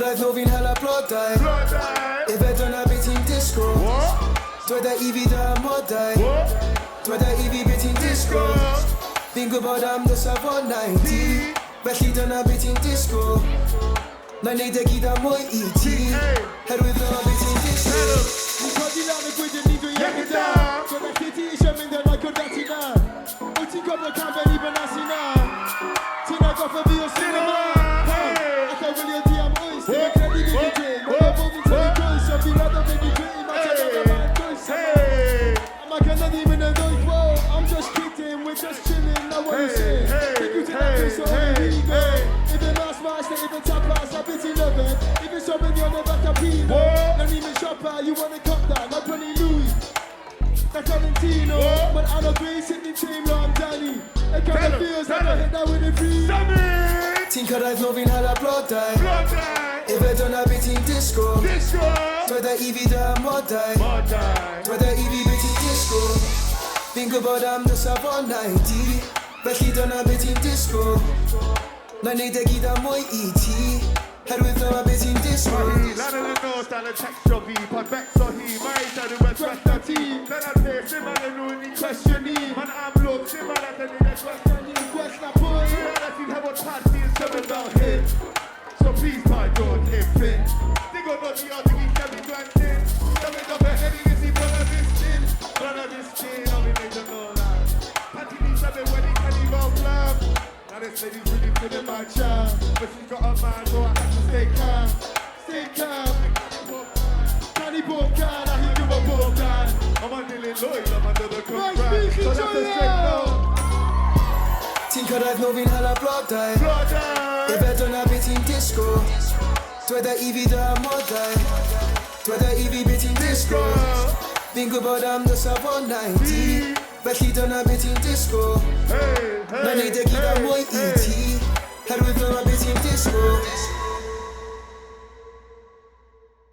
cyrraedd nhw fi'n hala blodau Efe dyna beth ti'n disgo Dweda I fi dy amodau Dweda I fi beth ti'n disgo Fi'n gwybod am dy safonau ti Felly dyna beth ti'n disgo Na neud e gyd am mwy I ti Herwydd dyna beth ti'n disgo Ni'n codi lan y gwydyn ni dwi'n iau gyda Dweda lle ti eisiau mynd yn rhaid o'r dati na Wyt ti'n gofio cafen I bynasu na Ti'n agoffa fi o cinema Ac a wylio di am oes Ti'n yn credu fi di dyn Mae'n bod fi'n tynnu gwys O fi'n rhaid o fi di dyn Mae'n tynnu fan gwys A mae gynna ddim yn y ddwy gwo I'm just kidding, we're just chilling Now what you say Think you to that so here we go If it last match, if it top pass I bet you love it If it's something you're never capino Not even shopper, you wanna cut that Not Penny Louis That Valentino But I know Grace hit the team, no I'm Danny It kinda feels like I hit that with a free Ti'n cyrraedd nhw fi'n hala blodau Efe dyna beth ti'n disgo Dweda I fi dy amodau Dweda I fi beth ti'n disgo Fi'n gwybod am dy safonau ti Felly dyna beth ti'n disgo Na neud e gyd am mwy I ti Herwydd dyna beth ti'n disgo Lan yn y nos dal y textio fi Pan becso hi Mae dal yn gwella ti Dyna'r peth sy'n ma'n nhw'n i'n cwestiwn ni Ma'n amlwg sy'n ma'n adyn ni'n cwestiwn ni Gwella pwy Dwi'n ala ti'n hefod party yn symud fel hyn So please my don't impin Digon o di o di fi'n cael ei gwendyn Symud o fe heri nes I bron o ddisgyn Bron o ddisgyn o fi'n neud yn ôl Pan ti'n ni symud wedi cael ei fel blam Now this lady's really feeling my charm But she's got a man so I have to stay calm Stay calm Canny book can, I hear you a book can I'm a Dylan Lloyd, I'm under the contract Maes B, So that's a straight no Ti'n cyrraedd nhw fi'n hala blodau Efe dyna beth ti'n disgo Dweda I fi dy amodau Dweda I fi beth ti'n disgo Fi'n gwybod am dy safonau ti Felly dyna beth ti'n disgo Na neud e gyd am mwy I ti Herwydd dyna beth ti'n disgo